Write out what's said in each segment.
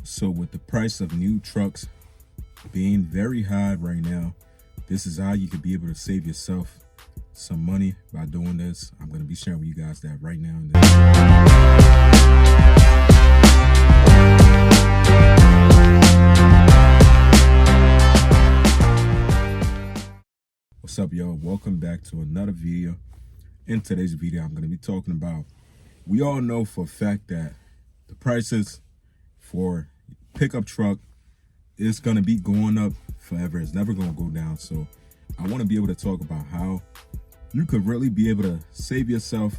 So with the price of new trucks being very high right now, this is how you could be able to save yourself some money by doing this. I'm going to be sharing with you guys that right now. What's up, y'all? Welcome back to another video. In today's video, I'm going to be talking about, we all know for a fact that the prices for pickup truck is going to be going up forever. It's never going to go down. So I want to be able to talk about how you could really be able to save yourself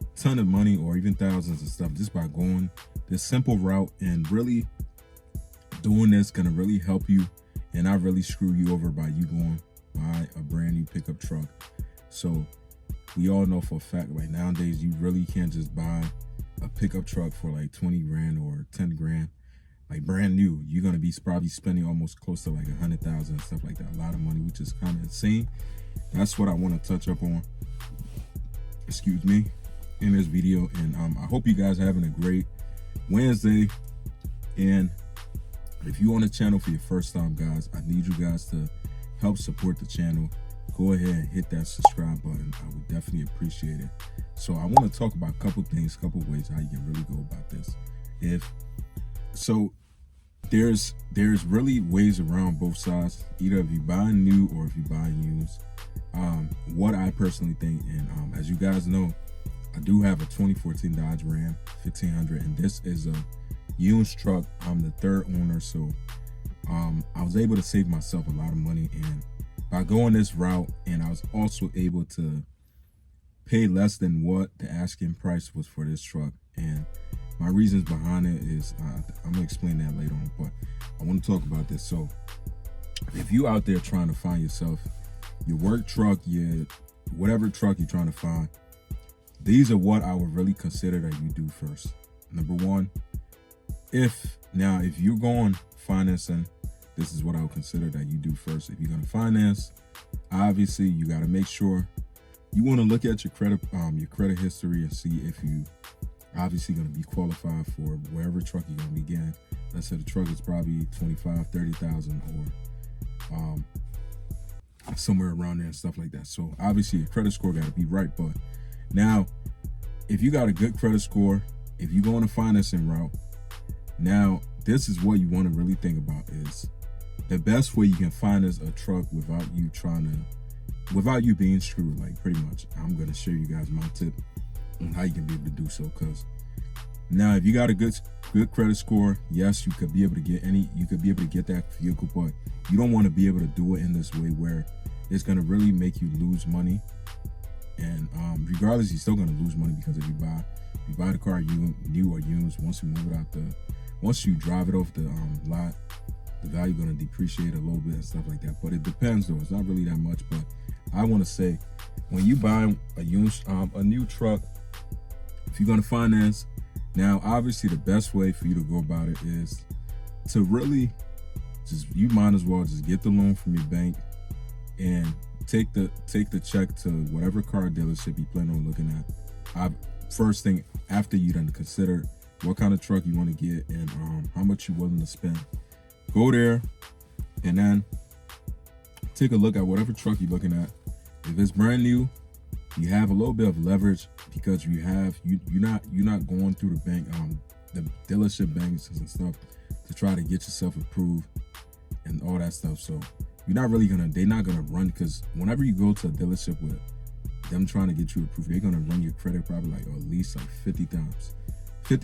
a ton of money or even thousands of stuff just by going this simple route, and really doing this going to really help you and not really screw you over by you going buy a brand new pickup truck. So we all know for a fact, like nowadays, you really can't just buy a pickup truck for like 20 grand or 10 grand, like brand new. You're going to be probably spending almost close to like 100,000 and stuff like that. A lot of money, which is kind of insane. That's what I want to touch up on, excuse me, in this video. And I hope you guys are having a great Wednesday. And if you on the channel for your first time, guys, I need you guys to help support the channel. Go ahead and hit that subscribe button. I would definitely appreciate it. So I want to talk about a couple things, couple ways how you can really go about this. There's really ways around both sides, either if you buy new or if you buy used. What I personally think, and as you guys know, I do have a 2014 Dodge Ram 1500, and this is a used truck. I'm the third owner, so I was able to save myself a lot of money, and by going this route, and I was also able to pay less than what the asking price was for this truck. And my reasons behind it is I'm gonna explain that later on, but I want to talk about this. So if you out there trying to find yourself your work truck, your whatever truck you're trying to find, these are what I would really consider that you do first. Number one, if you're going financing, this is what I would consider that you do first. If you're going to finance, obviously you got to make sure you want to look at your credit history and see if you obviously going to be qualified for wherever truck you're going to be getting. Let's say the truck is probably 25, 30,000 or somewhere around there and stuff like that. So obviously your credit score got to be right. But now, if you got a good credit score, if you go on a financing route, now this is what you want to really think about is the best way you can finance a truck without you being screwed, like pretty much. I'm going to show you guys my tip on how you can be able to do so. Because now if you got a good credit score, yes, you could be able to get that vehicle, but you don't want to be able to do it in this way where it's going to really make you lose money. And regardless, you're still going to lose money, because if you buy the car new or used, once you drive it off the lot, the value going to depreciate a little bit and stuff like that. But it depends though. It's not really that much. But I want to say, when you buy a new truck, if you're going to finance, now obviously the best way for you to go about it is to really you might as well just get the loan from your bank and take the check to whatever car dealership you plan on looking at. First thing, after you done consider what kind of truck you want to get and how much you're willing to spend, go there and then take a look at whatever truck you're looking at. If it's brand new, you have a little bit of leverage, because you're not going through the bank, the dealership banks and stuff to try to get yourself approved and all that stuff. So they're not gonna run, because whenever you go to a dealership with them trying to get you approved, they're gonna run your credit probably like at least like 50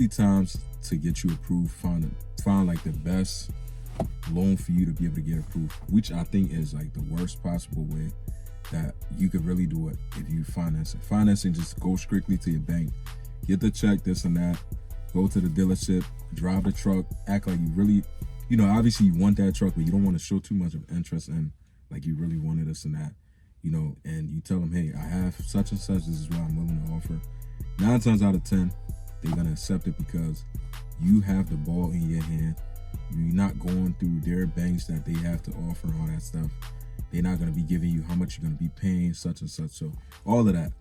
times to get you approved, find like the best loan for you to be able to get approved, which I think is like the worst possible way that you could really do it. If you financing, just go strictly to your bank, get the check, this and that, go to the dealership, drive the truck, act like you really, obviously you want that truck, but you don't want to show too much of interest in like you really wanted this and that, and you tell them, hey, I have such and such, this is what I'm willing to offer. 9 times out of 10, they're gonna accept it, because you have the ball in your hand. You're not going through their banks that they have to offer all that stuff. They're not going to be giving you how much you're going to be paying, such and such. So all of that.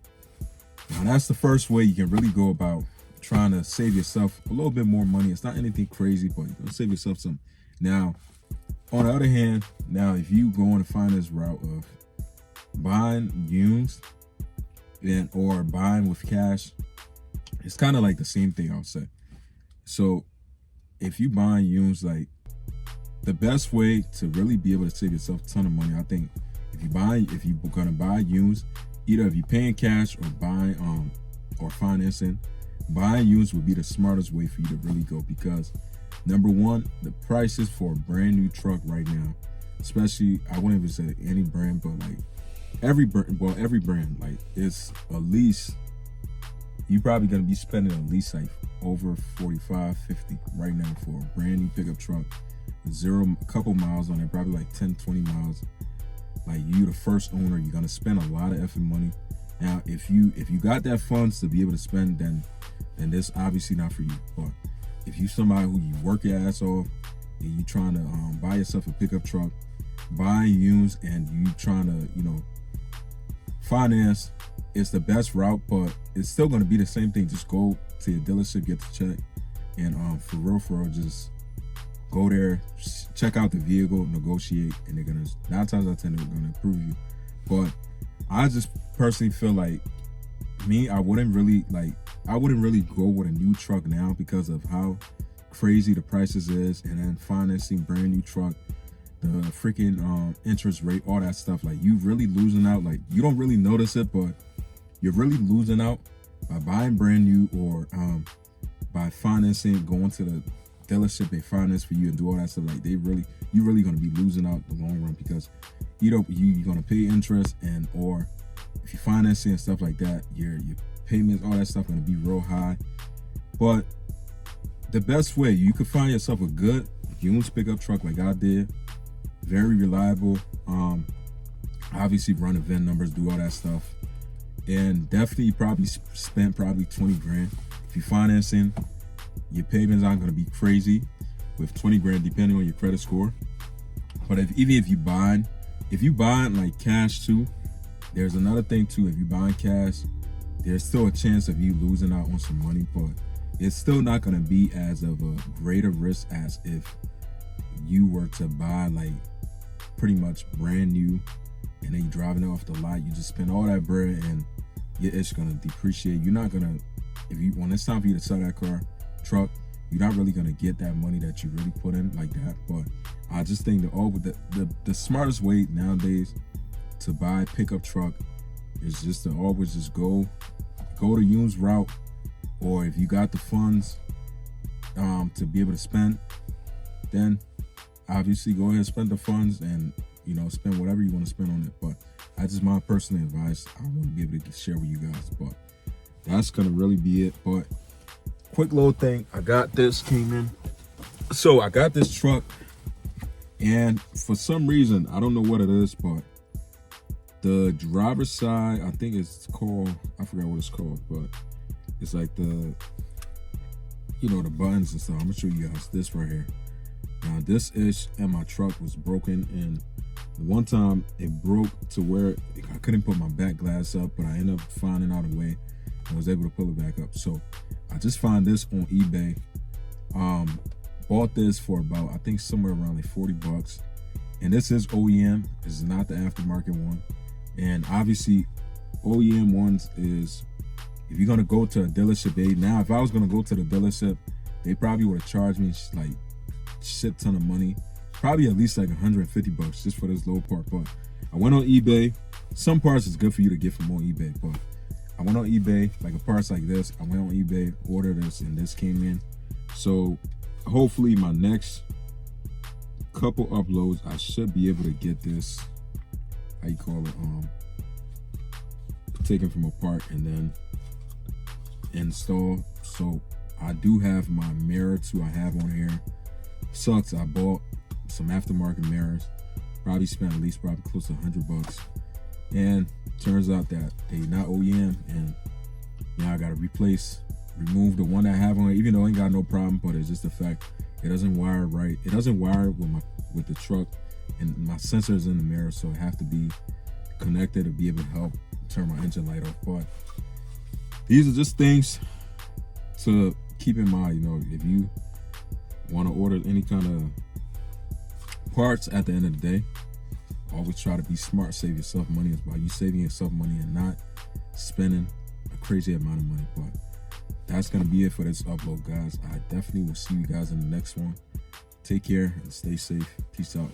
Now that's the first way you can really go about trying to save yourself a little bit more money. It's not anything crazy, but you're gonna save yourself some. Now, on the other hand, now if you go on to find this route of buying used and or buying with cash, it's kind of like the same thing, I'll say. So if you buying used, like the best way to really be able to save yourself a ton of money, I think if you're gonna buy used, either if you're paying cash or buying or financing, buying used would be the smartest way for you to really go, because number one, the prices for a brand new truck right now, especially, I wouldn't even say any brand, but like every brand, like it's at least, you're probably gonna be spending at least like over 45, 50 right now for a brand new pickup truck, a couple miles on it, probably like 10, 20 miles. Like you, the first owner, you're gonna spend a lot of effing money. Now, if you got that funds to be able to spend, then this obviously not for you. But if you somebody who you work your ass off and you trying to buy yourself a pickup truck, buying used, and you trying to finance, it's the best route. But it's still gonna be the same thing. Just go to your dealership, get the check, and for real, just go there, check out the vehicle, negotiate, and they're gonna 9 times out of 10 they're gonna approve you. But I just personally feel like I wouldn't really go with a new truck now because of how crazy the prices is, and then financing brand new truck, the freaking interest rate, all that stuff. Like you really losing out. Like you don't really notice it, but you're really losing out by buying brand new or by financing, going to the dealership, they finance for you and do all that stuff. Like you're really gonna be losing out in the long run, because you're gonna pay interest, and or if you're financing and stuff like that, your payments, all that stuff gonna be real high. But the best way, you could find yourself a good used pickup truck like I did, very reliable, obviously run the VIN numbers, do all that stuff, and definitely probably spent 20 grand. If you're financing, your payments aren't going to be crazy with 20 grand depending on your credit score. But even if you buying like cash too, there's another thing too. If you buying cash, there's still a chance of you losing out on some money, but it's still not going to be as of a greater risk as if you were to buy like pretty much brand new and then you driving it off the lot. You just spend all that bread and it's going to depreciate. You're not going to, when it's time for you to sell that truck, you're not really gonna get that money that you really put in like that. But I just think the smartest way nowadays to buy a pickup truck is just to always just go the used route, or if you got the funds to be able to spend, then obviously go ahead and spend the funds and spend whatever you want to spend on it. But that's just my personal advice I want to be able to share with you guys. But that's gonna really be it. But quick little thing, I got this truck, and for some reason, I don't know what it is, but the driver's side, I think it's called, I forgot what it's called, but it's like the buttons and stuff. I'm gonna show you guys this right here. Now this ish and my truck was broken, and one time it broke to where I couldn't put my back glass up, but I ended up finding out a way and was able to pull it back up. So I just found this on eBay. Bought this for about, I think somewhere around like 40 bucks. And this is OEM, this is not the aftermarket one. And obviously OEM ones is, if you're gonna go to a dealership, now if I was gonna go to the dealership, they probably would have charged me like shit ton of money, probably at least like 150 bucks just for this low part. But I went on eBay. Some parts is good for you to get from on eBay, but I went on eBay, like a parts like this, I went on eBay, ordered this, and this came in. So hopefully my next couple uploads, I should be able to get this, how you call it, taken from apart and then install. So I do have my mirror too, I have on here. Sucks, I bought some aftermarket mirrors, probably spent at least probably close to 100 bucks. And turns out that they not OEM, and now I gotta remove the one that I have on it, even though I ain't got no problem, but it's just the fact it doesn't wire right. It doesn't wire with the truck, and my sensors in the mirror, so it have to be connected to be able to help turn my engine light off. But these are just things to keep in mind, if you want to order any kind of parts at the end of the day, always try to be smart, save yourself money. It's about you saving yourself money and not spending a crazy amount of money. But that's going to be it for this upload, guys. I definitely will see you guys in the next one. Take care and stay safe. Peace out.